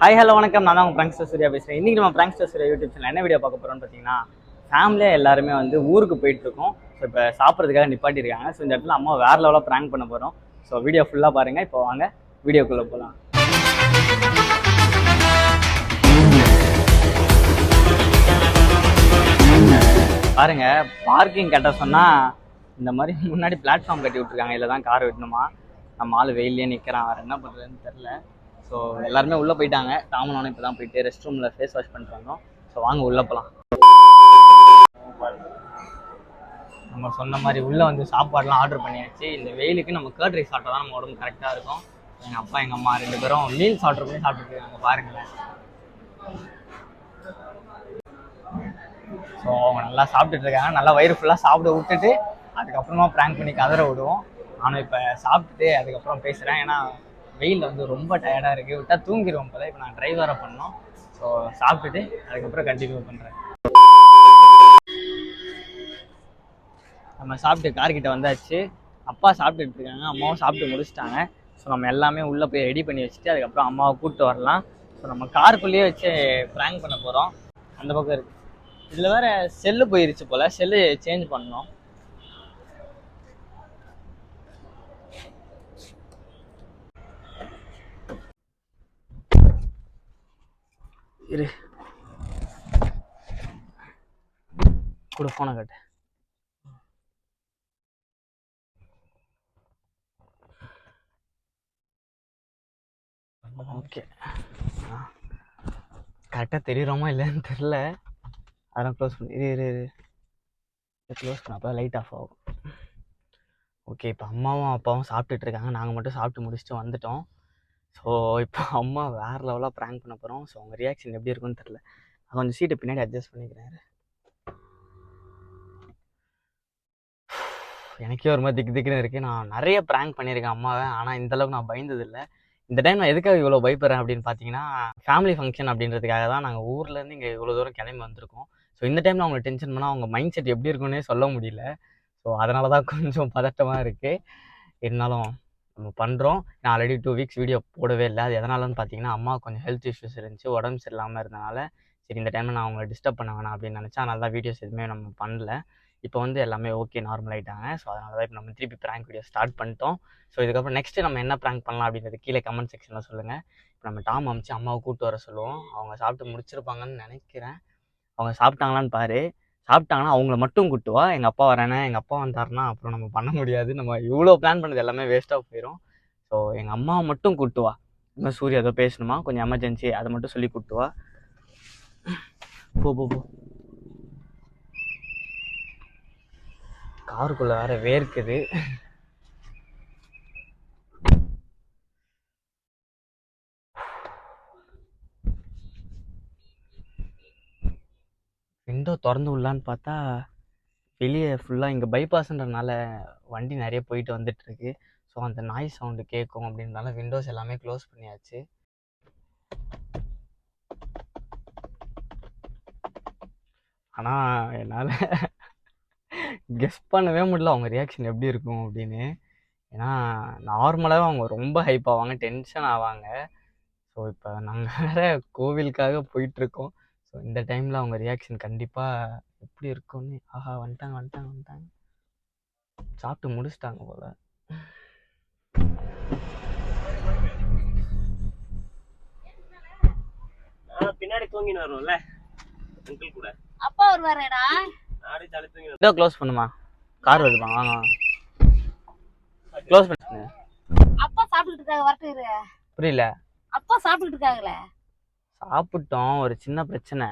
Hi hello வணக்கம். நான் தான் உங்கள் பிராங்க்ஸ்டர் சூர்யா பேசுகிறேன். இன்றைக்கி நம்ம பிராங்க்ஸ்டர் சூர்யா யூடியூப் சேனல் என்ன வீடியோ பார்க்க போகிறோம்னு பார்த்தீங்கன்னா, ஃபேமிலியாக எல்லாருமே வந்து ஊருக்கு போயிட்டுருக்கோம். ஸோ இப்போ சாப்பிட்றதுக்காக நிப்பாட்டியிருக்காங்க. ஸோ இந்த இடத்துல அம்மா வேறு லெவலாக ப்ராங்க் பண்ண போகிறோம். ஸோ வீடியோ ஃபுல்லாக பாருங்கள். இப்போ வாங்க வீடியோக்குள்ளே போகலாம். பாருங்கள், பார்க்கிங் கட்ட சொன்னால் இந்த மாதிரி முன்னாடி பிளாட்ஃபார்ம் கட்டி விட்ருக்காங்க. இதில் தான் கார் விடணுமா. நம்ம ஆள் வெயிலே நிற்கிறான், வேறு என்ன பண்ணுறதுன்னு தெரில. ஸோ எல்லாருமே உள்ளே போயிட்டாங்க. ராமனோட இப்போ தான் போயிட்டு ரெஸ்ட் ரூமில் ஃபேஸ் வாஷ் பண்ணிட்டு வந்தோம். ஸோ வாங்க உள்ளே போகலாம். நம்ம சொன்ன மாதிரி உள்ளே வந்து சாப்பாடுலாம் ஆர்டர் பண்ணியாச்சு. இந்த வெயிலுக்கு நம்ம கர்ட் ரைஸ் சாப்பிட்டா தான் நம்ம உடம்பு கரெக்டாக இருக்கும். எங்கள் அப்பா எங்கள் அம்மா 2 பேரும் மீல்ஸ் ஆர்டர் பண்ணி சாப்பிட்டுட்டு இருக்காங்க. பாருங்களேன். ஸோ அவங்க நல்லா சாப்பிட்டுட்டு இருக்காங்க. நல்லா வயிறு ஃபுல்லாக சாப்பிட விட்டுட்டு அதுக்கப்புறமா ப்ராங்க் பண்ணி கதற விடுவோம். நானும் இப்போ சாப்பிட்டுட்டு அதுக்கப்புறம் பேசுகிறேன். ஏன்னா வெயில் வந்து ரொம்ப டயர்டாக இருக்குது. விட்டால் தூங்கிடுவோம் போல. இப்போ நான் ட்ரைவரை பண்ணோம். ஸோ சாப்பிட்டுட்டு அதுக்கப்புறம் கண்டினியூ பண்ணுறேன். நம்ம சாப்பிட்டு கார்கிட்ட வந்தாச்சு. அப்பா சாப்பிட்டுட்டு இருக்காங்க, அம்மாவும் சாப்பிட்டு முடிச்சிட்டாங்க. ஸோ நம்ம எல்லாமே உள்ளே போய் ரெடி பண்ணி வச்சுட்டு அதுக்கப்புறம் அம்மாவை கூப்பிட்டு வரலாம். ஸோ நம்ம காருக்குள்ளேயே வச்சு ப்ராங்க் பண்ண போகிறோம். அந்த பக்கம் இருக்குது. இதில் வேறு செல்லு போயிருச்சு போல். செல்லு சேஞ்ச் பண்ணோம். இரு கூட போனை கட்டு. ஓகே, கரெக்டாக தெரியுறோமா இல்லைன்னு தெரில. அதெல்லாம் க்ளோஸ் பண்ணி இரு க்ளோஸ் பண்ண அப்போ லைட் ஆஃப் ஆகும். ஓகே, இப்போ அம்மாவும் அப்பாவும் சாப்பிட்டுட்டு இருக்காங்க. நாங்கள் மட்டும் சாப்பிட்டு முடிச்சுட்டு வந்துட்டோம். ஸோ இப்போ அம்மா வேறு லெவலாக ப்ராங்க் பண்ண போகிறோம். ஸோ அவங்க ரியாக்ஷன் எப்படி இருக்குன்னு தெரில. நான் கொஞ்சம் சீட்டை பின்னாடி அட்ஜஸ்ட் பண்ணிக்கிறேன். எனக்கே ஒரு மாதிரி திக்குன்னு இருக்குது. நான் நிறைய ப்ராங்க் பண்ணியிருக்கேன் அம்மாவை. ஆனால் இந்தளவுக்கு நான் பயந்ததில்லை. இந்த டைம் நான் எதுக்காக இவ்வளோ பயப்படுறேன் அப்படின்னு பார்த்தீங்கன்னா, ஃபேமிலி ஃபங்க்ஷன் அப்படின்றதுக்காக தான் நாங்கள் ஊர்லேருந்து இங்கே இவ்வளோ தூரம் கிளம்பி வந்திருக்கோம். ஸோ இந்த டைமில் அவங்களை டென்ஷன் பண்ணால் அவங்க மைண்ட் செட் எப்படி இருக்குன்னே சொல்ல முடியல. ஸோ அதனால தான் கொஞ்சம் பதட்டமாக இருக்குது. இருந்தாலும் நம்ம பண்ணுறோம். நான் ஆல்ரெடி 2 வீக்ஸ் வீடியோ போடவே இல்லை. அது எதனாலன்னு பார்த்தீங்கன்னா, அம்மா கொஞ்சம் ஹெல்த் இஷ்யூஸ் இருந்துச்சு, உடம்பு சரியில்லாமல் இருந்தனால சரி இந்த டைமில் நான் அவங்களை டிஸ்டர்ப் பண்ண வேணாம் அப்படின்னு நினச்சேன். அதனால தான் வீடியோஸ் எதுவுமே நம்ம பண்ணல. இப்போ வந்து எல்லாமே ஓகே, நார்மல் ஆகிட்டாங்க. ஸோ அதனால தான் இப்போ நம்ம திருப்பி ப்ராங்க் வீடியோ ஸ்டார்ட் பண்ணிட்டோம். ஸோ இதுக்கப்புறம் நெக்ஸ்ட்டு நம்ம என்ன ப்ராங்க் பண்ணலாம் அப்படின்றது கீழே கமெண்ட் செக்ஷனில் சொல்லுங்கள். இப்போ நம்ம டாம் அமிச்சு அம்மாவை கூப்பிட்டு வர சொல்லுவோம். அவங்க சாப்பிட்டு முடிச்சிருப்பாங்கன்னு நினைக்கிறேன். அவங்க சாப்பிட்டாங்களான்னு பாரு. சாப்பிட்டாங்கன்னா அவங்கள மட்டும் கூப்பிட்டு வா. எங்கள் அப்பா வரேனே, எங்கள் அப்பா வந்தாருன்னா அப்புறம் நம்ம பண்ண முடியாது. நம்ம இவ்வளோ பிளான் பண்ணது எல்லாமே வேஸ்ட்டாக போயிடும். ஸோ எங்கள் அம்மாவை மட்டும் கூப்பிட்டு வா. இன்னும் சூர்யா ஏதோ பேசணுமா, கொஞ்சம் எமர்ஜென்சி, அதை மட்டும் சொல்லி கூப்பிட்டு வா. போ காருக்குள்ளே வேற வேர்க்குது. விண்டோ திறந்து விடலான்னு பார்த்தா வெளியே ஃபுல்லாக இங்கே பைபாஸ்ன்றனால வண்டி நிறைய போயிட்டு வந்துட்டுருக்கு. ஸோ அந்த நாய்ஸ் சவுண்டு கேட்கும் அப்படின்றனால விண்டோஸ் எல்லாமே க்ளோஸ் பண்ணியாச்சு. ஆனால் என்னால் கெஸ் பண்ணவே முடியல அவங்க ரியாக்ஷன் எப்படி இருக்கும் அப்படின்னு. ஏன்னா நார்மலாகவே அவங்க ரொம்ப ஹைப் ஆவாங்க, டென்ஷன் ஆவாங்க. ஸோ இப்போ நாங்கள் வேறு கோவிலுக்காக போயிட்டுருக்கோம். ஸோ இந்த டைமில் அவங்க ரியாக்ஷன் கண்டிப்பாக எப்படி இருக்கும்னு. ஆஹா, வந்துட்டாங்க. சாப்பிட்டு முடிச்சிட்டாங்க போல். பின்னாடி தூங்கின்னு வரும்ல அங்கிள் கூட. அப்பா வருவாரேடா. நாடி தலை தூங்கி. இதோ க்ளோஸ் பண்ணுமா, கார் வருதுமா, வாங்க க்ளோஸ் பண்ணுங்க. அப்பா சாப்பிட்டுட்டு இருக்காங்க, வரட்டு இரு. புரியல. அப்பா சாப்பிட்டுட்டு இருக்காங்களே. சாப்பிட்டோம், ஒரு சின்ன பிரச்சனை.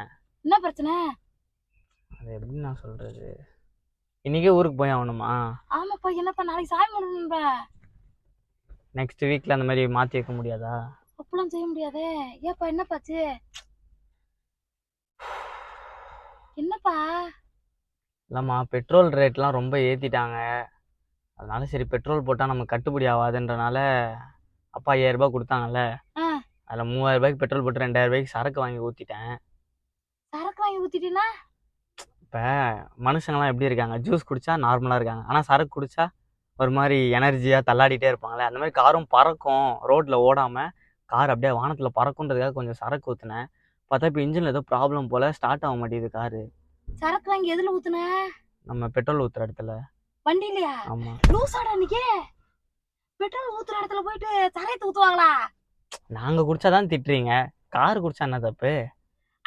என்ன பிரச்சனை? அது எப்படி நான் சொல்றது, இன்னைக்கே ஊருக்கு போய் ஆகணுமா? ஆமாப்பா. என்னப்பா நாளைக்கு சாமி கும்பிடணும்பா. நெக்ஸ்ட் வீக்ல அந்த மாதிரி மாற்றி வைக்க முடியாதா? அப்பெல்லாம் செய்ய முடியாதே. ஏப்பா என்னப்பாச்சு? என்னப்பா? இல்லைம்மா, பெட்ரோல் ரேட்லாம் ரொம்ப ஏற்றிட்டாங்க. அதனால சரி பெட்ரோல் போட்டால் நமக்கு கட்டுப்படி ஆகாதுன்றனால அப்பா 5000 ரூபாய் கொடுத்தாங்கல்ல, அதில் 3000 ரூபாய்க்கு பெட்ரோல் போட்டு 2000 ரூபாய்க்கு சரக்கு வாங்கி ஊற்றிட்டேன். சரக்கு வாங்கி ஊற்றிட்டீங்கன்னா? இப்போ மனுஷங்களாம் எப்படி இருக்காங்க, ஜூஸ் குடித்தா நார்மலாக இருக்காங்க, ஆனால் சரக்கு குடித்தா ஒரு மாதிரி எனர்ஜியாக தள்ளாடிட்டே இருப்பாங்களே, அந்த மாதிரி காரும் பறக்கும் ரோட்டில் ஓடாமல் கார் அப்படியே வானத்தில் பறக்குன்றதுக்காக கொஞ்சம் சரக்கு ஊற்றுனேன். பார்த்தா இப்போ இன்ஜினில் ஏதோ ப்ராப்ளம் போல் ஸ்டார்ட் ஆக மாட்டேங்குது காரு. சரக்கு வாங்கி எதுல ஊத்துன? நம்ம பெட்ரோல் ஊற்றுற இடத்துல. வண்டியிலயா? ஆமாம். லூசாடா இன்னைக்கு பெட்ரோல் ஊத்துற இடத்துல போயிட்டு சரையத்தை ஊத்துவாங்களா? நாங்கள் குடிச்சாதான் திட்டுறீங்க, கார் குடிச்சா என்ன தப்பு?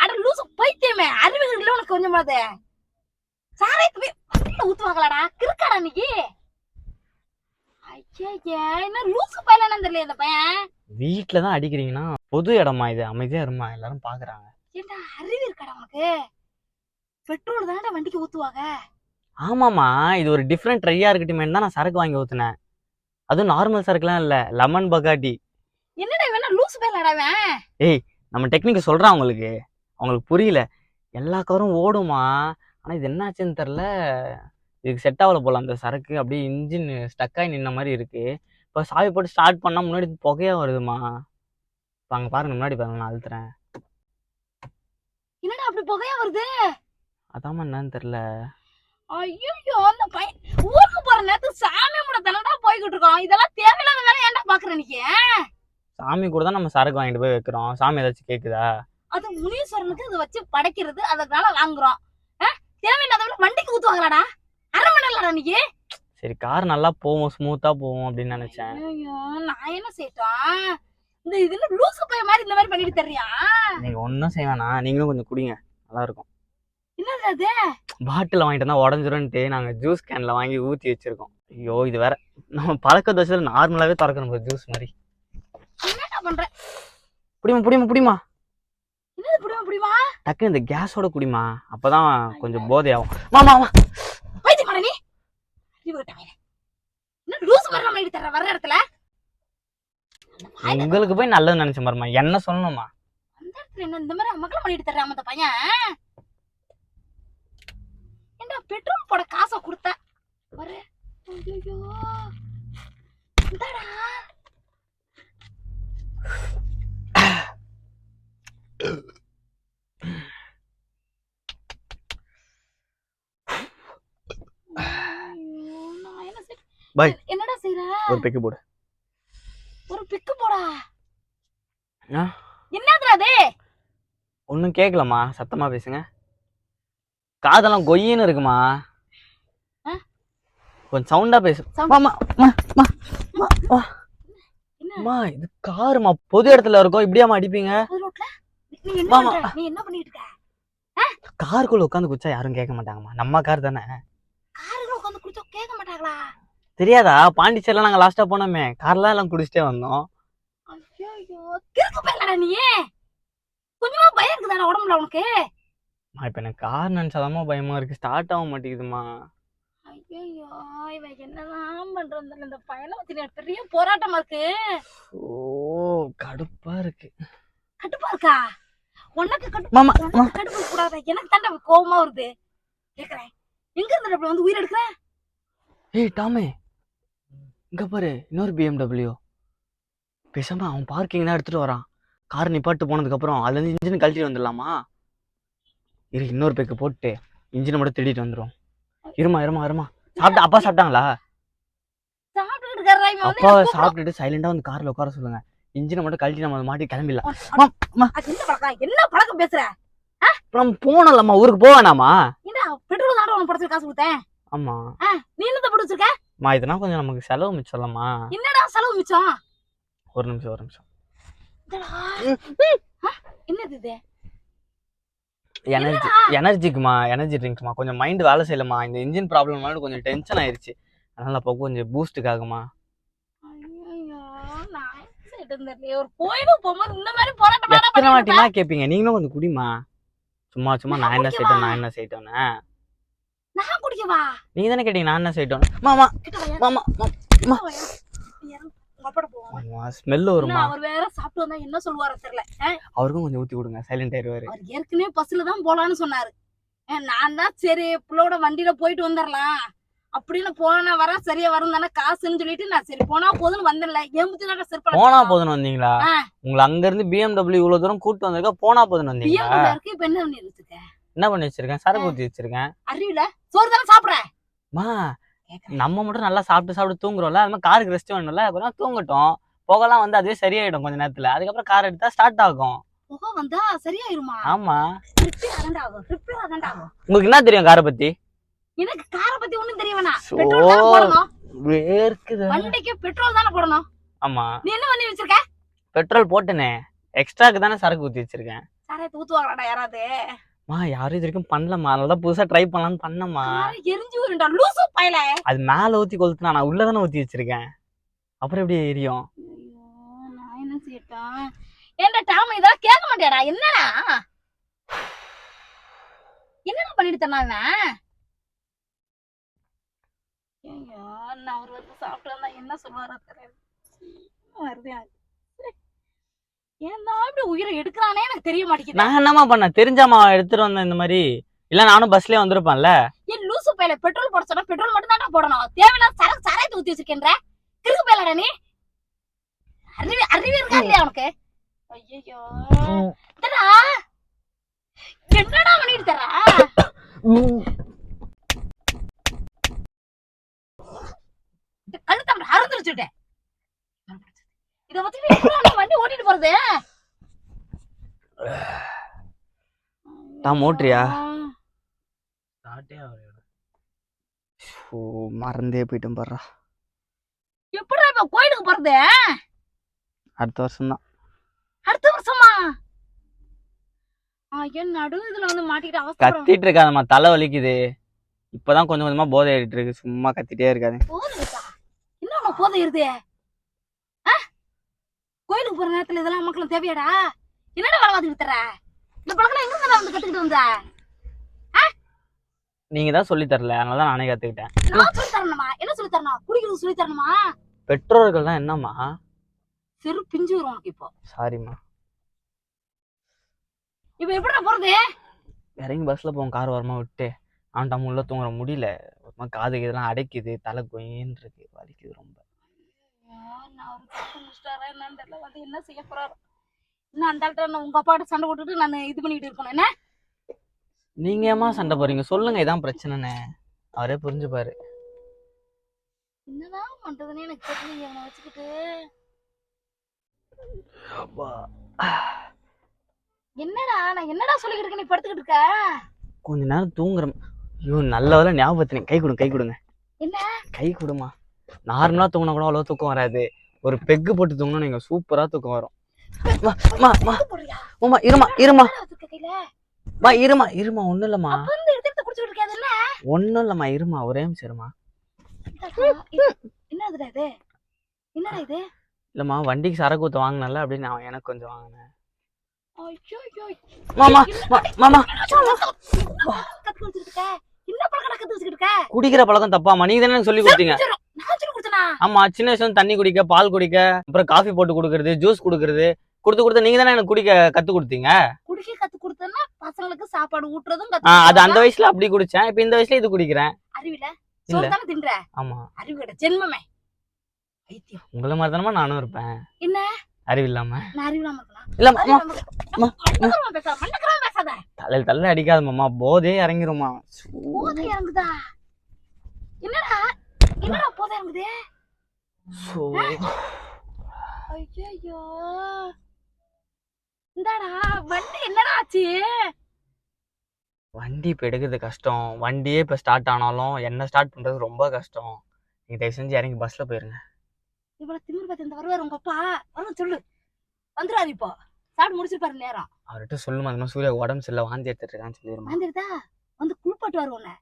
அட லூசு பைத்தியமே, அறிவுகள் இல்ல உனக்கு கொஞ்சமாவது. சாரையத்தை போய் வண்டியில ஊத்துவாங்களாடா? கிறுக்காடா இன்னைக்கு? ஐயா என்ன லூசு பையனா தெரியல இந்த பையன். வீட்டில் தான் அடிக்கிறீங்கன்னா பொது இடமா இது, அமைதியாக இருமா, எல்லாரும் பார்க்குறாங்க. ஏண்டா அறிவு இருக்காடா உனக்கு? பெட்ரோல் தானடா வண்டிக்கு ஊத்துவாங்க. ஆமாம்மா, இது ஒரு டிஃப்ரெண்ட் ட்ரையாக இருக்கட்டுமேன்னு தான் நான் சரக்கு வாங்கி ஊற்றுனேன். அதுவும் நார்மல் சரக்குலாம் இல்லை, லெமன் பகாட்டி. என்னடா வேணா லூசு பையலாடா அவன். ஏய், நம்ம டெக்னிக்கை சொல்கிறான் அவங்களுக்கு புரியல. எல்லா காரும் ஓடுமா, ஆனால் இது என்னாச்சுன்னு தெரில, இதுக்கு செட் ஆகல போல அந்த சரக்கு. அப்படியே இன்ஜின் ஸ்டக்காகி நின்ன மாதிரி இருக்கு. இப்போ சாவி போட்டு ஸ்டார்ட் பண்ணால் முன்னாடி புகையாக வருதுமா. இப்போ அங்கே பாருங்க, முன்னாடி பாருங்க, நான் அழுத்துறேன். என்னடா அப்படி புகையா வருது? அதாம்மா என்னன்னு தெரில. ஐயோ அந்த பையன் ஊருக்கு போற நேரத்துக்கு சாமி கூட தானடா போய்கிட்டு இருக்கோம். இதெல்லாம் தேவையில்லாத வேலை ஏன்டா பாக்குற நீ? சாமி கூட தான் நம்ம சரக்கு வாங்கிட்டு போய் வைக்கிறோம். சாமி ஏதாச்சும் கேட்குதா? அது முனீஸ்வரனுக்கு அதை வச்சு படைக்கிறது, அதனால வாங்குறோம். தேவையில்லாத வண்டிக்கு ஊத்துவாங்களாடா? அரை மணி நேரம் நீ. சரி, கார் நல்லா போவோம், ஸ்மூத்தாக போவோம் அப்படின்னு நினச்சேன். ஐயோ நான் என்ன செய்யட்டும்? இந்த இதுல லூசு பையன் மாதிரி இந்த மாதிரி பண்ணிட்டு தெரியா? நீங்கள் ஒன்றும் செய்ய வேணாம், நீங்களும் கொஞ்சம் குடிங்க, நல்லா இருக்கும். என்னது அது? பாட்டில் வாங்கிட்டு வந்தால் உடஞ்சிரும்ன்ட்டு நாங்கள் ஜூஸ் கேனில் வாங்கி ஊற்றி வச்சுருக்கோம். ஐயோ, இது வேற நம்ம பழக்க தோசையில் நார்மலாகவே திறக்கணும் ஜூஸ் மாதிரி. என்னடா பண்ற? புடிமா. என்னது புடிமா? டக்கு இந்த கேஸோட குடிமா, அப்பதான் கொஞ்சம் போதையாகும். மாமா பைத்தியம் பண்ண நீ. என்ன லூசு மாதிரி பண்ணிட்டு தர வர்ற இடத்துல? உங்களுக்கு போய் நல்லது நினைச்ச மாதிரிமா, என்ன சொல்லணுமா? அந்த இடத்துல என்ன இந்த மாதிரி மக்கள் பண்ணிட்டு தர்றாம அந்த பையன்? என்ன பெட்ரோல் போட காசை கொடுத்த வர? ஐயோ இந்தாடா. பாய், என்னடா செய்ற? ஒரு பிக்கு போடு. ஒரு பிக்கு போடா? ஆ, என்னதுடா அது? ஒன்றும் கேட்கலம்மா, சத்தமா பேசுங்க. காதெல்லாம் கொய்யின்னு இருக்குமா, கொஞ்சம் சவுண்டா பேசு. அம்மா, இது காருமா, பொது இடத்துல இருக்கோம், இப்படியாமா அடிப்பீங்க? நீ என்ன பண்ணிட்டு இருக்க? காருக்குள்ள உட்காந்து குடிச்சா யாரும் கேட்க மாட்டாங்கம்மா, நம்ம கார் தானே. காருக்குள்ள உட்காந்து குடிச்சா கேட்க மாட்டாங்களா? தெரியாதா? பாண்டிச்சேரியில நாங்க லாஸ்டா போனோமே, கார்லாம் எல்லாம் குடிச்சிட்டே வந்தோம். ஐயோ கிறுக்கு பயலடா நீ. கொஞ்சமா பயம் இருக்குதாடா உடம்புல உனக்கு? இப்ப எனக்கு கார் நினைச்சாதாம்மா பயமா இருக்கு, ஸ்டார்ட் ஆக மாட்டேங்குதுமா. ஐயோ இவன் என்னதான் பண்றது? இந்த பையனை பத்தி எனக்கு பெரிய போராட்டமா இருக்கு. ஓ, கடுப்பா இருக்கு. கடுப்பா இருக்கா உனக்கு? மாமா, கடுப்பு கூடாத, எனக்கு தாண்டா கோவமா வருது. கேக்குறேன், எங்க இருந்து வந்து உயிர் எடுக்கிற? ஏய் டாமே, இங்க பாரு, இன்னொரு BMW. பேசாம அவன் பார்க்கிங் தான் எடுத்துட்டு வரான். கார் நிப்பாட்டு போனதுக்கு அப்புறம் அதுல இருந்து இன்ஜின் கழட்டிட்டு வந்துடலாமா? இரு, இன்னொரு பேக்கு போட்டு இன்ஜினை மட்டும் திருடிட்டு வந்துடும். இருமா. அப்பா சாப்பிட்டாங்களா? அப்பா சாப்பிட்டுட்டு சைலண்டா வந்து கார்ல உட்கார சொல்லுங்க. இன்ஜினை மட்டும் கழட்டி நம்ம மாட்டி கிளம்பிடலாம். என்ன பழக்கம் பேசுற? நம்ம போனோம்லம்மா, ஊருக்கு போக வேணாமா? பெட்ரோல் தாண்டா உனக்கு படத்துல காசு கொடுத்தேன். ஆமா. நீ என்னத்த போட்டு வச்சிருக்க? இதெல்லாம் கொஞ்சம் நமக்கு செலவு மிச்சம்லம்மா. என்னடா செலவு மிச்சம்? ஒரு நிமிஷம். என்னது இது? எனர்ஜிக்குமா, எனர்ஜி ட்ரிங்க்ஸ்மா. கொஞ்சம் மைண்ட் வேலை செய்யலமா, இந்த இன்ஜின் ப்ராப்ளம்னால கொஞ்சம் டென்ஷன் ஆயிருச்சு, அதனால அப்போ கொஞ்சம் பூஸ்டுக்காகுமா. ஒரு கோயிலுக்கு போகும்போது இந்த மாதிரி போராட்டம் எத்தனை வாட்டிமா கேட்பீங்க? நீங்களும் கொஞ்சம் குடிமா. சும்மா நான் என்ன செய்யிட்டோன்னு. நான் குடிக்கவா? நீங்க தானே கேட்டீங்க நான் என்ன செய்யிட்டோம். மாமா ஸ்மெல் வருமா? அவர் வேற சாப்பிட்டு வந்தா என்ன சொல்லுவாரு தெரியல. அவருக்கும் கொஞ்சம் ஊத்தி கொடுங்க, சைலண்ட் ஆயிடுவாரு. அவர் ஏற்கனவே பஸ்ல தான் போலான்னு சொன்னாரு. நான் தான் சரி புள்ளோட வண்டியில போயிட்டு வந்துடலாம் அப்படின்னு போனா வர சரியா வரும் தானே காசுன்னு சொல்லிட்டு நான் சரி போனா போதுன்னு வந்தல. போனா போதுன்னு வந்தீங்களா? உங்களை அங்க இருந்து BMW இவ்வளவு தூரம் கூட்டு வந்திருக்க, போனா போதுன்னு வந்தீங்களா? இப்ப என்ன பண்ணி வச்சிருக்க? என்ன பண்ணி வச்சிருக்கேன்? சரக்கு ஊத்தி வச்சிருக்கேன். அறிவில சோறு தானே சாப்பிடுறேன். நம்ம மட்டும் நல்லா சாப்பிட்டு தூங்குறோம்ல, அது மாதிரி காருக்கு ரெஸ்ட் வேணும்ல, கொஞ்சம் தூங்கட்டும். புகைலாம் வந்து அதுவே சரியாயிடும் கொஞ்ச நேரத்துல. அதுக்கப்புறம் கார் எடுத்தா ஸ்டார்ட் ஆகும். புகை வந்தா சரியாயிருமா? ஆமா. ரிப்பேர் ஆகும். உங்களுக்கு என்ன தெரியும் காரை பத்தி? எனக்கு காரை பத்தி ஒண்ணும் தெரிய வேணாம். சோ, பெட்ரோல் தானே போடணும். வேர்க்குது. வண்டிக்கு பெட்ரோல் தானே போடணும். ஆமா. நீ என்ன பண்ணி வச்சிருக்க? பெட்ரோல் போட்டனே, எக்ஸ்ட்ராக்கு தானே சரக்கு ஊத்தி வச்சிருக்கேன். சாராயத்தை ஊத்துவாங்கடா யாராவது? யாரும் இது வரைக்கும் பண்ணலமா, அதனாலதான் புதுசா ட்ரை பண்ணலாம்னு பண்ணமா. எரிஞ்சு வரும்டா லூசு பயல. அது மேல ஊத்தி கொளுத்துனா, நான் உள்ளதானே ஊத்தி வச்சிருக்கேன். அப்புறம் எப்படி எரியும்? நான் என்ன செய்யட்டும்? ஏன்டா டாம இதெல்லாம் கேட்க மாட்டியாடா? என்னடா பண்ணிட்டு தந்தாங்க? ஐயோ, நான் அவர் வந்து சாப்பிட்டு வந்தா என்ன சொல்லுவாரோ தெரியல. வருதே ஏன்னா இப்படி உயிரை எடுக்கிறானே எனக்கு தெரிய மாட்டேங்குது. நான் என்னமா பண்ண, தெரிஞ்சாமா எடுத்துட்டு வந்தேன் இந்த மாதிரி. இல்ல நானும் பஸ்லயே வந்திருப்பேன்ல. ஏன் லூசு பையில பெட்ரோல் போட சொன்னா பெட்ரோல் மட்டும் தான்டா போடணும். தேவையில்லாத சாராயத்தை ஊத்தி வச்சிருக்கேன்ற கிறுக்கு பையலடா நீ. அறிவு இருக்கா இல்லையா உனக்கு? ஐயோ தரா என்னடா பண்ணிட்டு தரா? கழுத்தம் அறுந்துருச்சுட்டேன். இத பத்தி வண்டி ஓட்டிட்டு போறது தான் மோட்டரியா? மறந்தே போயிட்டேன் பாரு. எப்படா இப்ப கோயிலுக்கு போறது? அடுத்த வருஷம் தான். அடுத்த வருஷமா? என் நடு இதுல வந்து மாட்டிக்கிட்டு அவசரம். கத்திட்டு இருக்காதம்மா, தலை வலிக்குது. இப்பதான் கொஞ்சம் கொஞ்சமா போதை ஏறிட்டு இருக்கு. சும்மா கத்திட்டே இருக்காது. என்ன போதை ஏறுது? கோயிலுக்கு போற நேரத்துல இதெல்லாம் மக்களும் தேவையாடா? என்னடா வேலை பார்த்துட்டு தர? இந்த பழக்கம் எங்க இருந்து வந்து கத்துக்கிட்டு வந்த? நீங்க தான் சொல்லி தரல, அதனால நானே கத்துக்கிட்டேன். நான் சொல்லி தரணுமா? என்ன சொல்லி தரணும்? குடிக்கிறது சொல்லி தரணுமா? பெற்றோர்கள் தான் என்னம்மா? செரு பிஞ்சு வரும் உனக்கு இப்போ. சாரிம்மா. இப்ப எப்படிடா போறது? இறங்கி பஸ்ல போவோம், கார் வரமா விட்டு. ஆண்டாம உள்ள தூங்குற முடியல. காது இதெல்லாம் அடைக்குது, தலை கொயின்னு இருக்கு, வலிக்குது ரொம்ப. என்ன செய்ய போறாரு? இன்னும் அந்த ஆள்கிட்ட உங்க அப்பாட்ட சண்டை போட்டுட்டு நான் இது பண்ணிட்டு இருக்கணும். என்ன நீங்க ஏமா சண்டை போறீங்க? சொல்லுங்க, இதான் பிரச்சனைன்னு. அவரே புரிஞ்சுப்பாரு. என்னதான் பண்றதுன்னு எனக்கு தெரியல. அவனை வச்சுக்கிட்டு என்னடா நான் என்னடா சொல்லிக்கிட்டு இருக்க? நீ படுத்துக்கிட்டு இருக்க? கொஞ்ச நேரம் தூங்குறேன். ஐயோ நல்ல வேலை ஞாபகத்தினேன். கை கொடுங்க. என்ன கை கொடுமா? நார்மலா தூங்கினா கூட அவ்வளவு தூக்கம் வராது. ஒரு பெக்கு போட்டு தூங்கணும், நீங்க சூப்பரா தூக்கம் வரும். இருமா ஒண்ணும் இல்லம்மா. ஒண்ணும் இல்லம்மா, இருமா ஒரே நிமிஷம் இருமா. என்னடா இது? இல்லம்மா, வண்டிக்கு சரக்கு ஊத்த வாங்கினல அப்படின்னு நான் எனக்கு கொஞ்சம் வாங்கினேன். குடிக்கிற பழக்கம் தப்பாமா? நீங்க தானே சொல்லி கொடுத்தீங்க. ஆமா, சின்ன வயசுல தண்ணி குடிக்க, பால் குடிக்க, அப்புறம் காஃபி போட்டு குடுக்கறது, ஜூஸ் குடுக்கறது கொடுத்து நீங்க தானே எனக்கு குடிக்க கத்து கொடுத்தீங்க. குடிக்க கத்து கொடுத்தேன்னா பசங்களுக்கு சாப்பாடு ஊட்டுறதும் அது அந்த வயசுல அப்படி குடிச்சேன். இப்ப இந்த வயசுல இது குடிக்கிறேன். அறிவில சொல்லுதானே தின்ற. ஆமா, அறிவுட ஜென்மமே ஐத்தியம். உங்கள மாதிரி தானமா நானும் இருப்பேன். என்ன அறிவு இல்லாம? நான் அறிவு இல்லாம இருக்கலாம். இல்ல தலை அடிக்காத மாமா, போதே இறங்கிருமா. போதே இறங்குதா? என்னடா போதே இறங்குது? ஐயோ இந்தாடா வண்டி என்னடா ஆச்சு? வண்டி இப்ப எடுக்கிறது கஷ்டம். வண்டியே இப்ப ஸ்டார்ட் ஆனாலும் என்ன ஸ்டார்ட் பண்றது ரொம்ப கஷ்டம். நீங்க தயவு செஞ்சு இறங்கி பஸ்ல போயிருங்க. இவ்வளவு திமிர் பத்தி இந்த வருவாரு உங்க அப்பா. வரும் சொல்லு, வந்துடாரு. இப்போ ஸ்டார்ட் முடிச்சிருப்பாரு நேரம். அவர்கிட்ட சொல்லுமா, அந்த மாதிரி சூர்யா உடம்பு சரியில்லை, வாந்தி எடுத்துட்டு இருக்கான்னு சொல்லிடுமா. வாந்தி எடுத்தா வந்து குளிப்பாட்டு வருவோண்ணே.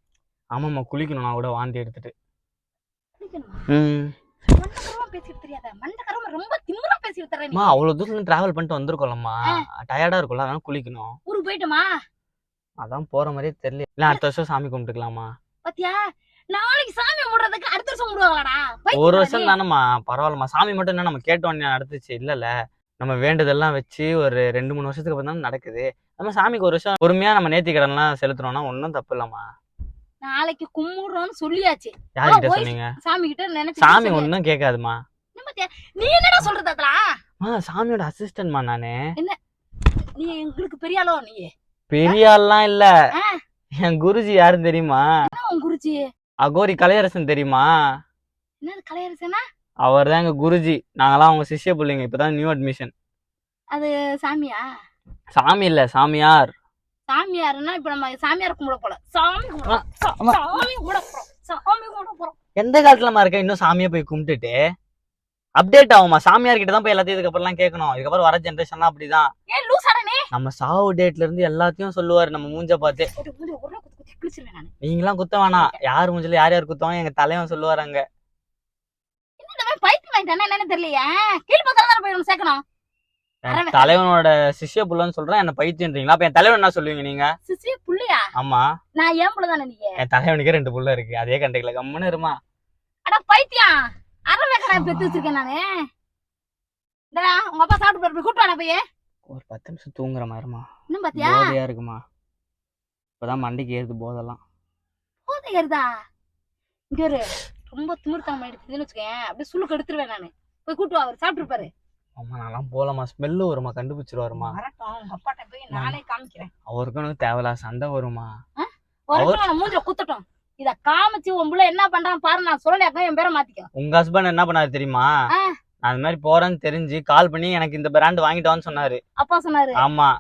ஆமாம்மா, குளிக்கணும். நான் கூட வாந்தி எடுத்துட்டு பேசிட்டு தெரியாத மண்டக்கரமா ரொம்ப திமிரா பேசிட்டு தரேன். அவ்வளவு தூரம் டிராவல் பண்ணிட்டு வந்திருக்கோம்மா, டயர்டா இருக்கும்ல, அதனால குளிக்கணும். ஊருக்கு போயிட்டோமா? அதான் போற மாதிரியே தெரியல. இல்ல அடுத்த வருஷம் சாமி கும்பிட்டுக்கலாமா? பாத்தியா, நாளைக்கு சாமி கும்பிடுறதுக்கு அடுத்த வருஷம் கும்பிடுவாங்களாடா? ஒரு வருஷம் தானம்மா, பரவாயில்லம்மா. சாமி மட்டும் என்ன நம்ம கேட்டோம் நடந்துச்சு இல்லல்ல. நம்ம வேண்டதெல்லாம் வச்சு ஒரு 2-3 வருஷத்துக்கு அப்புறம் தான் நடக்குது. நம்ம சாமிக்கு ஒரு வருஷம் பொறுமையா நம்ம நேர்த்தி கடன்லாம் செலுத்துறோம்னா ஒன்னும் தப்பு இல்லம்மா. நாளைக்கு கும்பிடுறோம்னு சொல்லியாச்சு. யார்கிட்ட சொன்னீங்க? சாமி கிட்ட நினைச்சு. சாமி ஒன்னும் கேட்காதுமா. நீ என்னடா சொல்றது அதெல்லாம்? சாமியோட அசிஸ்டன்ட்மா நானு. என்ன நீ எங்களுக்கு பெரிய ஆளோ? நீ பெரிய ஆள்லாம் இல்ல. என் குருஜி யாருன்னு தெரியுமா? குருஜி அகோரி கலையரசன் தெரியுமா? என்னது கலையரசனா? அவர் தான் எங்க குருஜி. நாங்களாம் அவங்க சிஷ்ய பிள்ளைங்க. இப்பதான் நியூ அட்மிஷன். அது சாமியா? சாமி இல்ல, சாமியார். சாமியாருன்னா இப்ப நம்ம சாமியார் கும்பிட போல. சாமி கும்பிட போறோம். எந்த காலத்துலமா இருக்க இன்னும் சாமியை போய் கும்பிட்டுட்டு அப்டேட் ஆகுமா? சாமியார் கிட்ட தான் போய் எல்லாத்தையும் இதுக்கப்புறம் கேட்கணும். இதுக்கப்புறம் வர ஜென்ரேஷன்லாம் அப்படிதான். ஏன் லூசாடனே? நம்ம சாவு டேட்ல இருந்து எல்லாத்தையும் சொல்லுவாரு நம்ம மூஞ்ச பார்த்து. நீங்களாம் குத்த வேணாம். யார் மூஞ்சில யார் யார் குத்தவங்க எங்க தலைவன் சொல்லுவாரு அங்க. பைத்தியம் வாங்கிட்டானே என்னன்னு தெரியலையா? கீழ் பக்கம் போய் சேர்க்கணும். தலைவனோட சிஷ்ய புள்ளன்னு சொல்றேன், என்ன பைத்தியன்றீங்களா? அப்ப என் தலைவன் என்ன சொல்லுவீங்க நீங்க? சிஷ்ய புள்ளையா? ஆமா, நான் ஏன் புள்ள தானே? நீங்க என் தலைவனுக்கு 2 புள்ள இருக்கு. அதே கண்டைக்குல கம்முன்னு இருமா. அட பைத்தியம், அரவேக்கடா பெத்து வச்சிருக்கேன் நானு. இந்தடா உங்க அப்பா சாப்பிட்டு போய் கூட்டு வாடா போய். ஒரு 10 நிமிஷம் தூங்குற மாதிரிமா. இன்னும் பாத்தியா? போதையா இருக்குமா? இப்பதான் மண்டிக்கு ஏறுது போதெல்லாம். போதை ஏறுதா? இங்க ஒரு ரொம்ப திமிர்த்தனம் எடுத்துதுன்னு வச்சுக்கேன், அப்படியே சுளுக்கு எடுத்துருவேன் நானு. போய் கூட்டு வா, அவர் சாப்பிட்டு இருப்பாரு. அம்மா நான்லாம் போலாமா? ஸ்மெல்லு வருமா? கண்டுபிடிச்சிருவாருமா? வரட்டும், உங்க அப்பாட்ட போய் நானே காமிக்கிறேன். அவருக்கும் எனக்கு தேவையில்ல சண்டை வருமா? வரட்டும், மூஞ்சில குத்தட்டும். இத காமிச்சு உன் புள்ள என்ன பண்றான் பாரு. நான் சொல்லலையாக்கா என் பேரை மாத்திக்க. உங்க ஹஸ்பண்ட் என்ன பண்ணாரு தெரியுமா? நான் அது மாதிரி போறேன்னு தெரிஞ்சு கால் பண்ணி எனக்கு இந்த பிராண்ட் வாங்கிட்டு சொன்னாரு. அப்பா சொன்னாரு? ஆமா,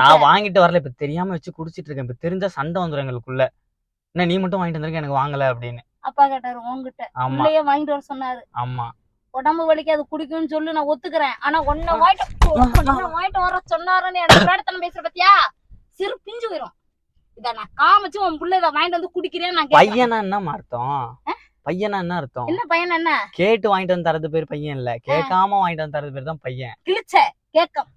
நான் வாங்கிட்டு வரல. இப்ப தெரியாம வச்சு குடிச்சிட்டு இருக்கேன். இப்ப தெரிஞ்சா சண்டை வந்துடும் எங்களுக்குள்ள. என்ன நீ மட்டும் வாங்கிட்டு வந்திருக்க, எனக்கு வாங்கல அப்படின்னு. அப்பா கேட்டாரு உங்ககிட்ட. உள்ளேயே வாங்கிட்டு வர சொன்னாரு. ஆமா, உடம்பு வலிக்கு அது குடிக்கும்னு சொல்லி நான் ஒத்துக்கிறேன். ஆனா ஒன்ன வாங்கிட்டு வர சொன்னாருன்னு எனக்கு வேடத்தனம் பேசுற பத்தியா? சிறு பிஞ்சு போயிரும். இத நான் காமிச்சு உன் புள்ள இதை வாங்கிட்டு வந்து குடிக்கிறேன்னு நான் கேட்கிறேன். பையனா என்ன அர்த்தம்? பையனா என்ன அர்த்தம்? என்ன பையன்? என்ன கேட்டு வாங்கிட்டு வந்து தரது பேர் பையன் இல்ல, கேட்காம வாங்கிட்டு வந்து தரது பேர் தான் பையன். கிழிச்ச கேக்கம்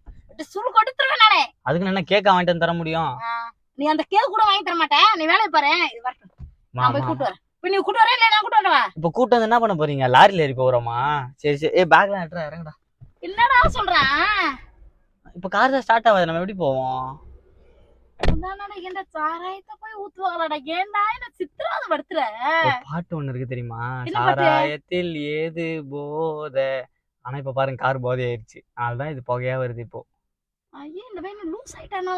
சுரு கொடுத்துருவேன் நானே. அதுக்கு என்ன கேக்க வாங்கிட்டு வந்து தர முடியும்? நீ அந்த கேக் கூட வாங்கி தர மாட்டேன். நீ வேலையை பாரு. இது வரட்டும், நான் போய் கூட்டு வரேன். இப்ப நீ கூட்டு வரேன் இல்ல நான் கூட்டு வரவா? இப்ப கூட்டு வந்து என்ன பண்ண போறீங்க? லாரில ஏறி போறோமா? சரி சரி. ஏ பேக்ல ஏறடா, இறங்குடா. என்னடா சொல்றேன்? இப்ப கார் தான் ஸ்டார்ட் ஆகாது, நம்ம எப்படி போவோம்? என்ன சாராயத்தை போய் ஊத்துவாங்களாடா? ஏன்டா என்ன சித்திராவது படுத்துற? பாட்டு ஒண்ணு இருக்கு தெரியுமா? சாராயத்தில் ஏது போத. ஆனா இப்ப பாருங்க கார் போதை ஆயிடுச்சு. அதுதான் இது புகையா வருது இப்போ. ஐயே இந்த பையன் லூஸ் ஆயிட்டானோ?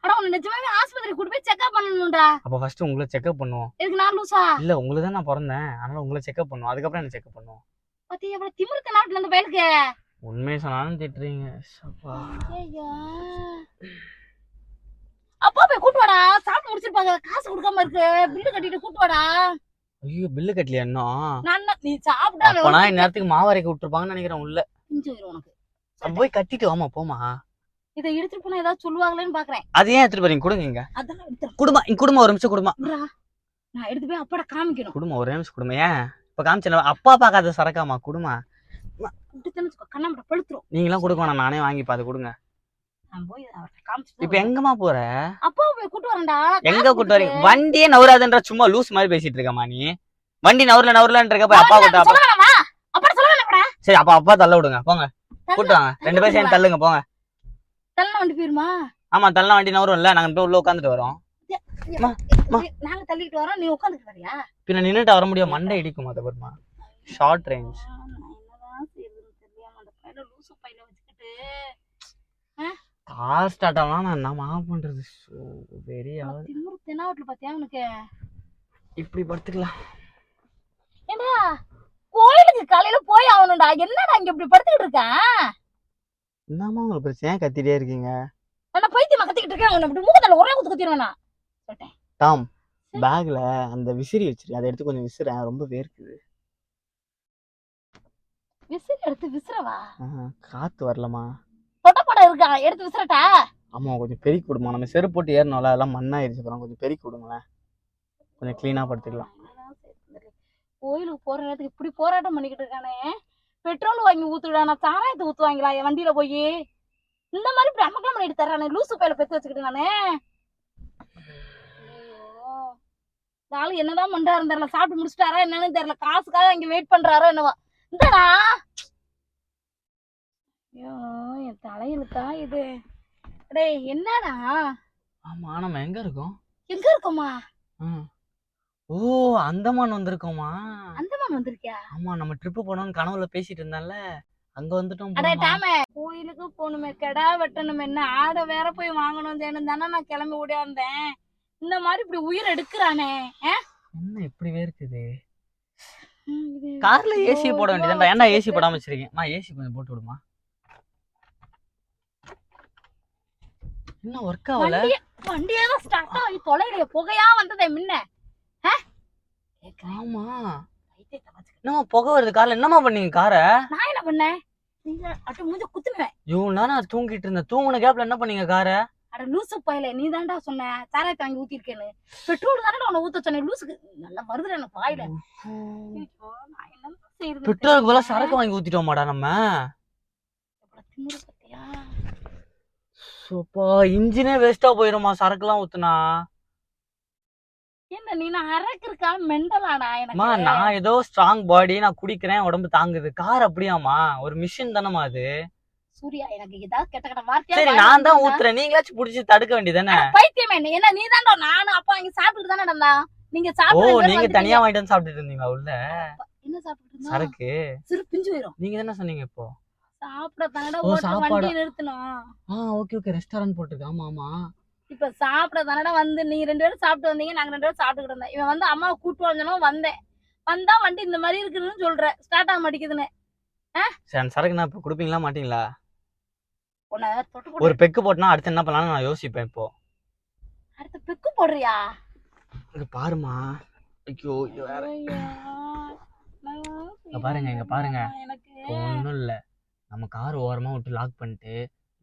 அட உன்னை நிஜமாவே ஆஸ்பத்திரி கூட்டி போய் செக்அப் பண்ணணும்டா. அப்ப ஃபர்ஸ்ட் உங்களை செக்அப் பண்ணுவோம். எதுக்கு நான் லூசா? இல்ல உங்களுக்கு தான் நான் பிறந்தேன். அதனால உங்களை செக்அப் பண்ணுவோம். அதுக்கப்புறம் என்ன செக்அப் பண்ணுவோம். பத்தி எவ்வளவு திமிர்த்த நாட்டுல இந்த பையனுக்கு. உண்மையை சொன்னாலும் திட்டுறீங்க. ஐயா அப்பா போய் கூட்டு வாடா. சாப்பிட்டு முடிச்சிருப்பாங்க, காசு கொடுக்காம இருக்கு. பில்லு கட்டிட்டு கூட்டு வாடா. ஐயோ பில்லு கட்டலையா இன்னும்? நான் நீ சாப்பிட்டா அப்பனா இந்நேரத்துக்கு மாவரைக்க விட்டுருப்பாங்கன்னு நினைக்கிறேன் உள்ள. பிஞ்சு உனக்கு போய் கட்டிட்டு வாமா போமா. இதை எடுத்துட்டு போனா ஏதாவது சொல்லுவாங்களேன்னு பாக்குறேன். அது ஏன் எடுத்துட்டு போறீங்க? கொடுங்க. அதெல்லாம் எடுத்து குடுமா. இங்க குடுமா, ஒரு நிமிஷம் குடுமா. நான் எடுத்து போய் அப்பாட காமிக்கணும். குடுமா, ஒரு நிமிஷம் குடுமா. ஏன் இப்ப காமிச்சேன் அப்பா பாக்காத சரக்காமா? குடுமா. கண்ணாமட்ட பழுத்துரும். நீங்களாம் கொடுக்க வேணாம், நானே வாங்கி பாத்து கொடுங்க. இப்ப எங்கம்மா போற? அப்பா போய் கூட்டு வரேன்டா. எங்க கூட்டு வரீங்க? வண்டியே நவராதுன்ற சும்மா லூஸ் மாதிரி பேசிட்டு இருக்கமா நீ. வண்டி நவரலன்னு இருக்க போய் அப்பா கூட்ட. சரி அப்ப அப்பா தள்ள விடுங்க, போங்க கூட்டு வாங்க. 2 பேரும் சேர்ந்து தள்ளுங்க போங்க. தள்ள வண்டி போயிருமா? ஆமா தள்ள வண்டி நவரும்ல. நாங்க போய் உள்ள உட்காந்துட்டு வரோம். நாங்க தள்ளிட்டு வரோம், நீ உட்காந்துட்டு வரியா? பின்ன நின்னுட்டு வர முடியும், மண்டை இடிக்கும். அது வருமா ஷார்ட் ரேஞ்ச். கார் ஸ்டார்ட் ஆகலாம். நான் என்ன பண்றது? வெரி தென்னாவட்ல பாத்தியா உனக்கு? இப்படி படுத்துக்கலாம். ஏண்டா கோயிலுக்கு காலையில போய் ஆகணும்டா. என்னடா இங்க இப்படி படுத்துக்கிட்டு இருக்கேன்? என்னமா உங்களுக்கு பிரச்சனை? கத்திட்டே இருக்கீங்க. நான் பைத்தியமா கத்திக்கிட்டு இருக்கேன். உன்னை இப்படி மூக்கத்துல ஒரே குத்து குத்திடுவேன் நான். சொல்லிட்டேன். டாம் பேக்ல அந்த விசிறி வச்சிரு, அதை எடுத்து கொஞ்சம் விசிறேன். ரொம்ப வேர்க்குது. விசிறி எடுத்து விசிறவா? காத்து வரலமா? தொட்டப்படம் இருக்கா? எடுத்து விசிறட்டா? ஆமா கொஞ்சம் பெருக்கி கொடுமா. நம்ம செருப்பு போட்டு ஏறணும்ல, அதெல்லாம் மண்ணாயிருச்சு. அப்புறம் கொஞ்சம் பெருக்கி கொடுங்களேன், கொஞ்சம் கிளீனா படுத்துக்கலாம். கோயிலுக்கு போற நேரத்துக்கு இப்படி போராட்டம் பண்ணிக்கிட்டு இருக்கானே. பெட்ரோல் வாங்கி ஊத்துடா, நான் சாராயத்தை ஊத்துவாங்களா என் வண்டியில போய்? இந்த மாதிரி இப்படி அமக்கலாம் பண்ணிட்டு தர்றானே. லூசு பையில பெத்து வச்சுக்கிட்டு நானே. ஆளு என்னதான் பண்றாரு தெரியல. சாப்பிட்டு முடிச்சிட்டாரா என்னன்னு தெரியல. காசுக்காக இங்க வெயிட் பண்றாரோ என்னவா. இந்தடா ஐயோ என் தலையிலுக்கா இது. டேய் என்னடா? ஆமா நம்ம எங்க இருக்கோம்? எங்க இருக்கோமா? ஓ அந்தமான் வந்திருக்கோமா? அந்தமான் வந்திருக்கியா? ஆமா நம்ம ட்ரிப் போனோம்னு கனவுல பேசிட்டு இருந்தால அங்க வந்துட்டோம். அடே டாமே, கோயிலுக்கு போகணுமே, கெடா வெட்டணுமே, என்ன ஆடை வேற போய் வாங்கணும் தானே நான் கிளம்பி ஓடியாந்தேன். இந்த மாதிரி இப்படி உயிர் எடுக்கிறானே. என்ன இப்படி வேர்க்குது? கார்ல ஏசி போட வேண்டியதுடா. ஏன்டா ஏசி போடாம வச்சிருக்கேன்? ஏசி கொஞ்சம் போட்டு விடுமா. என்ன ஒர்க் ஆகல? வண்டியே தான் ஸ்டார்ட் ஆகி தொலைலையே, புகையா வந்ததே முன்ன. ஆமா, என்னமா புகை வருது கார்ல? என்னமா பண்ணீங்க காரை? நான் என்ன பண்ணேன்? நீங்க அட்டு மூஞ்ச குத்துனேன். நான் தூங்கிட்டு இருந்தேன். தூங்குன கேப்ல என்ன பண்ணீங்க காரை? அட லூசு பயலே, நீ தான்டா சொன்ன சாராயத்தை வாங்கி ஊத்திருக்கேன்னு. பெட்ரோல் தானடா உன்னை ஊத்த சொன்னேன். லூசுக்கு நல்லா வருதுடா எனக்கு வாயில. நான் என்ன செய்யறது? பெட்ரோலுக்கு பதிலா சரக்கு வாங்கி ஊத்திட்டோமாடா நம்ம. திமிரு பத்தியா? சோப்பா, இன்ஜினே வேஸ்டா போயிருமா சரக்குலாம் ஊத்துனா. என்ன நீ நான் அரக்கு இருக்கா மெண்டலாடா எனக்கு? நான் ஏதோ ஸ்ட்ராங் பாடி, நான் குடிக்கிறேன், உடம்பு தாங்குது. கார் அப்படியாமா? ஒரு மிஷின் தானமா அது. சூர்யா, எனக்கு ஏதாவது கெட்ட கெட்ட வார்த்தையா? சரி, நான் தான் ஊத்துறேன், நீங்களாச்சும் புடிச்சு தடுக்க வேண்டியதானே. பைத்தியமே நீ. என்ன நீ தான்டா? நானும் அப்பா இங்க சாப்பிட்டுட்டு தானே இருந்தா. நீங்க சாப்பிட்டு நீங்க தனியா வாங்கிட்டு வந்து சாப்பிட்டுட்டு இருந்தீங்களா உள்ள? என்ன சாப்பிட்டுட்டு இருந்தா? சரக்கு சிறு பிஞ்சு போயிரும். நீங்க தானே சொன்னீங்க இப்போ சாப்பிட தானடா சாப்பாடு. வண்டி நிறுத்தணும். ஓகே ரெஸ்டாரண்ட் போட்டுருக்கு. ஆமா ஆமா. இப்ப சாப்பிட தானடா வந்து நீ 2 பேரும் சாப்பிட்டு வந்தீங்க, நாங்க 2 பேரும் சாப்பிட்டுக்கிட்டு இருந்தோம். இவன் வந்து அம்மாவை கூட்டு வந்தனும் வந்தேன். வந்தா வண்டி இந்த மாதிரி இருக்குதுன்னு சொல்ற, ஸ்டார்ட் ஆக மாட்டேங்குதுன்னு. சரி, சரக்கு நான் இப்ப குடுப்பீங்களா மாட்டீங்களா? உன்னை தொட்டு ஒரு பெக்கு போட்டுனா அடுத்து என்ன பண்ணலாம்னு நான் யோசிப்பேன். இப்போ அடுத்த பெக்கு போடுறியா? இங்க பாருமா. ஐயோ வேற. இங்க பாருங்க எனக்கு ஒண்ணும் இல்ல. நம்ம கார் ஓரமா விட்டு லாக் பண்ணிட்டு,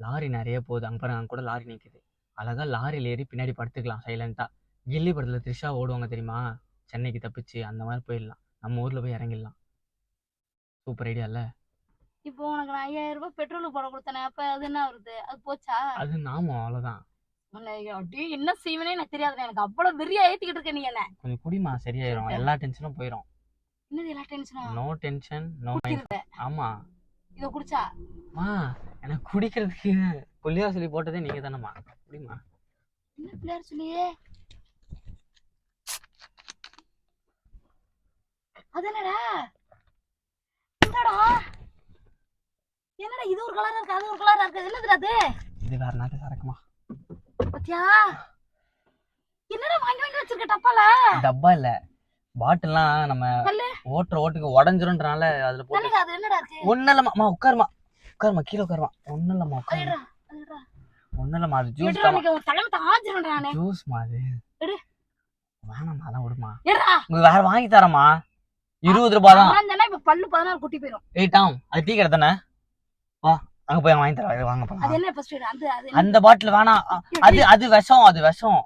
லாரி நிறைய போகுது. அங்க பாருங்க, அங்க கூட லாரி நிக்குது. அழகா லாரியில ஏறி பின்னாடி படுத்துக்கலாம் சைலண்டா. கில்லி படத்துல த்ரிஷா ஓடுவாங்க தெரியுமா, சென்னைக்கு தப்பிச்சு, அந்த மாதிரி போயிடலாம். நம்ம ஊர்ல போய் இறங்கிடலாம். சூப்பர் ஐடியா இல்ல? இப்போ உனக்கு நான் 5000 ரூபாய் பெட்ரோல் போட கொடுத்தேன். அப்ப அது என்ன வருது? அது போச்சா? அது நாம அவ்வளவுதான். அப்படியே என்ன செய்வனே எனக்கு தெரியாது. எனக்கு அவ்வளவு வெறியா ஏத்திக்கிட்டு இருக்க நீ என்ன. கொஞ்சம் குடிமா, சரியாயிரும். எல்லா டென்ஷனும் போயிடும். என்னது எல்லா டென்ஷனும்? No tension no mind. ஆமா. இத குடிச்சா எனக்கு குடிக்கிறதுக்கு புள்ளியா சொல்லி போட்டதே நீங்க தானேமா. குடிமா. என்ன பிள்ளையார் சொல்லியே? அது என்னடா? என்னடா இது ஒரு கலரா இருக்கு, அது ஒரு கலரா இருக்கு. என்னதுடா அது? இது வேற நாட்டு சரக்குமா. பாத்தியா? என்னடா வாங்கி வாங்கி வச்சிருக்க டப்பால? டப்பா இல்ல, பாட்டில்லாம் நம்ம ஓட்டுக்கு உடஞ்சிரும்ன்றனால அதுல போட்டு. அது என்னடா இருக்கு? ஒண்ணு இல்லம்மா, உட்காருமா கீழே உட்காருமா. ஒண்ணு இல்லம்மா, உட்காரு. ஒண்ணு இல்லம்மா, அது ஜூஸ் தான். தலைமை தாஞ்சிரேன்டா நானே. ஜூஸ்மா அது. வேணாம்மா, அதான் விடுமா. எடுடா, உங்களுக்கு வேற வாங்கி தரமா. 20 ரூபாய் தான். நான் இப்ப பல்லு 16 குட்டி போயிடும். டாம், அது டீ கடை தானே. வா, அங்க போய் வாங்கி தரேன். வாங்க போலாம். அது என்ன ஃபர்ஸ்ட் அந்த பாட்டில் வேணாம். அது விஷம். அது விஷம்.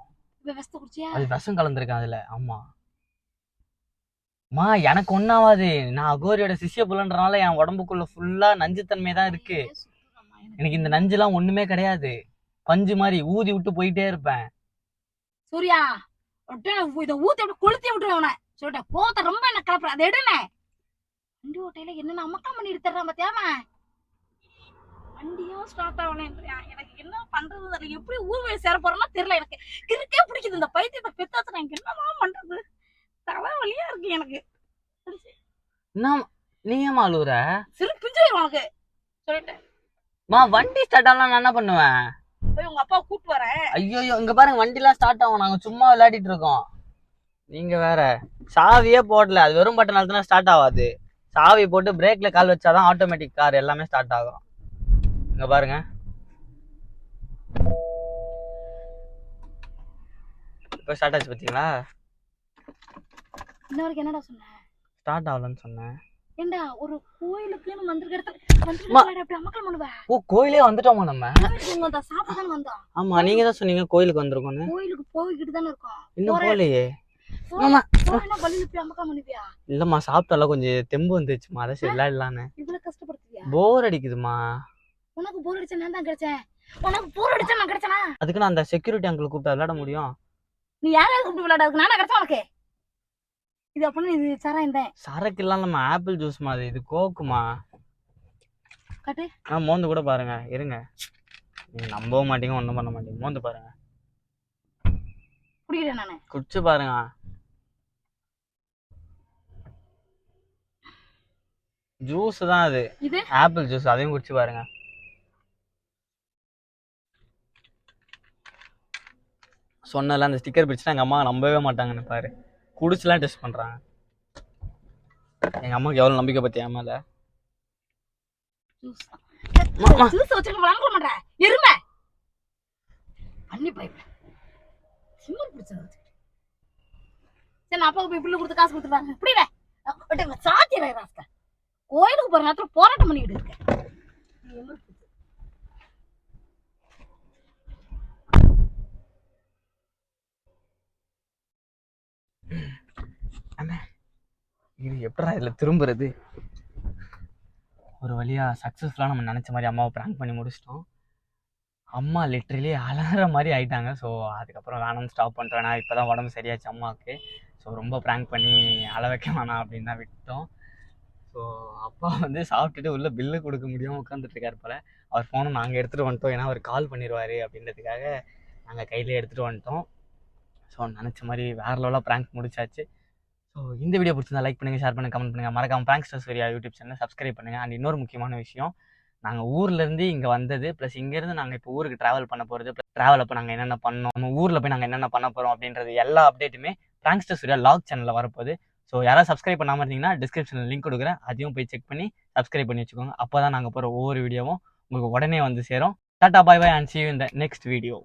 வெஸ்ட் குடிச்சியா? அது விஷம் கலந்துருக்கு அதுல. ஆமா எனக்கு ஒண்ணாவாது. நான் அகோரியோட சிஷ்ய புலன்றனால என் உடம்புக்குள்ள ஃபுல்லா நஞ்சுத்தன்மை தான் இருக்கு. எனக்கு இந்த நஞ்சுலாம் ஒண்ணுமே கிடையாது. பஞ்சு மாதிரி ஊதி விட்டு போயிட்டே இருப்பேன். சூர்யா, இத ஊத்தி விட்டு கொளுத்தி விட்டுருவேன். சொல்லிட்டேன், போத்த ரொம்ப என்ன கலப்புற. அதை எடுனே. வண்டி ஓட்டையில என்னென்ன அமக்கா பண்ணி எடுத்துறான் பாத்தியாமா. வண்டியும் ஸ்டார்ட் ஆகணும். எனக்கு என்ன பண்றது தெரியல. எப்படி ஊர் வழி சேர போறேன்னா தெரியல. எனக்கு கிறுக்கே பிடிக்குது இந்த பைத்தியத்தை பெத்தாச்சு. எனக்கு என்னதான் பண்றது? தலைவலியா இருக்கு எனக்கு. நீ ஏமா அழுவுற? சிறு பிஞ்சிரும் உனக்கு. சொல்லிட்டேன், வண்டி ஸ்டார்ட் ஆகலாம். நான் என்ன பண்ணுவேன்? போய் உங்க அப்பா கூட்டு வரேன். ஐயோ, இங்க பாருங்க, வண்டி எல்லாம் ஸ்டார்ட் ஆகும். நாங்க சும்மா விளையாடிட்டு இருக்கோம். நீங்க வேற சாவியே போடல. அது வெறும் பட்டன் அழுத்தினா ஸ்டார்ட் ஆகாது. சாவி போட்டு பிரேக்ல கால் வச்சாதான் ஆட்டோமேட்டிக் கார் எல்லாமே ஸ்டார்ட் ஆகும். இங்க பாருங்க, இப்ப ஸ்டார்ட் ஆச்சு பாத்தீங்களா? இன்ன வரைக்கும் என்னடா சொன்ன? ஸ்டார்ட் ஆகலன்னு சொன்னேன். ஏண்டா, ஒரு கோயிலுக்குன்னு வந்திருக்க இடத்துல அமக்கல் பண்ணுவ. கோயிலே வந்துட்டோமா நம்ம? சாப்பிட வந்தோம். ஆமா, நீங்க தான் சொன்னீங்க கோயிலுக்கு வந்திருக்கோம்னு. கோயிலுக்கு போய்கிட்டு தானே இருக்கோம். இன்னும் போலையே. இல்லம்மா, சாப்பிட்டால கொஞ்சம் தெம்பு வந்துச்சுமா. அதை சரி விளையாடலான்னு. இவ்வளவு கஷ்டப்படுத்தியா? போர் அடிக்குதுமா. உனக்கு போர் அடிச்சா நான் தான் கிடைச்சேன். உனக்கு போர் அடிச்சா நான் கிடைச்சனா? அதுக்கு நான் அந்த செக்யூரிட்டி அங்கிள் கூப்பிட்டு விளையாட முடியும். நீ யாராவது கூப்பிட்டு விளையாடாதுக்கு நானா கிடைச்சா உனக்கு? இது அப்படின்னு இது சரக்கு தான். சரக்கு இல்லாம ஆப்பிள் ஜூஸ் மாதிரி. இது கோக்குமா. காட்டு. மோந்து கூட பாருங்க. இருங்க, நீங்க நம்பவும் மாட்டீங்க, ஒண்ணும் பண்ண மாட்டீங்க. மோந்து பாருங்க. குடிக்கிறேன் நானு. குடிச்சு பாருங்க. ஜூஸ் தான் அது. இது ஆப்பிள் ஜூஸ். அதையும் குடிச்சு பாருங்க. சொன்னல அந்த ஸ்டிக்கர் பிடிச்சுனா எங்க அம்மா நம்பவே மாட்டாங்கன்னு பாரு. குடிச்சுலாம் டெஸ்ட் பண்றாங்க. எங்கள் அம்மாவுக்கு எவ்வளோ நம்பிக்கை பற்றி என் மேலே. ஜூஸ் வச்சுட்டு விளாட மாட்டேன் எருமை பண்ணி பைப் சிம்மர் பிடிச்சது. சரி நான் அப்பாவுக்கு போய் பில்லு கொடுத்து காசு கொடுத்துருவாங்க புரியல சாத்தியரா ராஸ்கா கோயிலுக்கு போற நேரத்துல போராட்டம் பண்ணிக்கிட்டு இருக்கேன். இது எப்படா இதில் திரும்புறது? ஒரு வழியாக சக்ஸஸ்ஃபுல்லாக நம்ம நினச்ச மாதிரி அம்மாவை ப்ராங்க் பண்ணி முடிச்சிட்டோம். அம்மா லிட்ரலி அலற மாதிரி ஆயிட்டாங்க. ஸோ அதுக்கப்புறம் வேணாம் ஸ்டாப் பண்ணுறேன்னா இப்போ தான் உடம்பு சரியாச்சு அம்மாவுக்கு. ஸோ ரொம்ப ப்ராங்க் பண்ணி அழ வைக்க வேணாம் அப்படின்னு தான் விட்டோம். ஸோ அப்பா வந்து சாப்பிட்டுட்டு உள்ளே பில்லு கொடுக்க முடியாமல் உட்காந்துட்ருக்காரு போல். அவர் ஃபோனை நாங்கள் எடுத்துகிட்டு வந்துட்டோம், ஏன்னா அவர் கால் பண்ணிடுவார் அப்படின்றதுக்காக நாங்கள் கையிலே எடுத்துகிட்டு வந்துட்டோம். ஸோ நினச்ச மாதிரி வேறு லெவலாக ப்ராங்க் முடிச்சாச்சு. ஸோ இந்த வீடியோ பிடிச்சிருந்தா லைக் பண்ணுங்கள், ஷேர் பண்ணுங்கள், கமெண்ட் பண்ணுங்கள். மறக்காம prankster Surya YouTube channel subscribe பண்ணுங்கள். அண்ட் இன்னொரு முக்கியமான விஷயம், நாங்கள் ஊர்லேருந்து இங்கே வந்தது ப்ளஸ் இங்கேருந்து நாங்கள் இப்போ ஊருக்கு ட்ராவல் பண்ண போகிறது, ப்ளஸ் ட்ராவல் அப்போ நாங்கள் என்னென்ன பண்ணோம், நம்ம ஊரில் போய் நாங்கள் என்னென்ன பண்ண போகிறோம் அப்படின்றது எல்லா அப்டேட்டுமே பிராங்க்ஸ்டர் சூர்யா லாக் சேனலில் வரப்போகுது. ஸோ யாராவது சப்ஸ்கிரைப் பண்ணாமல் இருந்தீங்கன்னா டிஸ்கிரிப்ஷனில் லிங்க் கொடுக்குறேன், அதையும் போய் செக் பண்ணி சப்ஸ்கிரைப் பண்ணி வச்சுக்கோங்க. அப்போ தான் நாங்கள் போகிற ஒவ்வொரு வீடியோவும் உங்களுக்கு உடனே வந்து சேரும். டாடா பாய் பாய் and see you in the next video.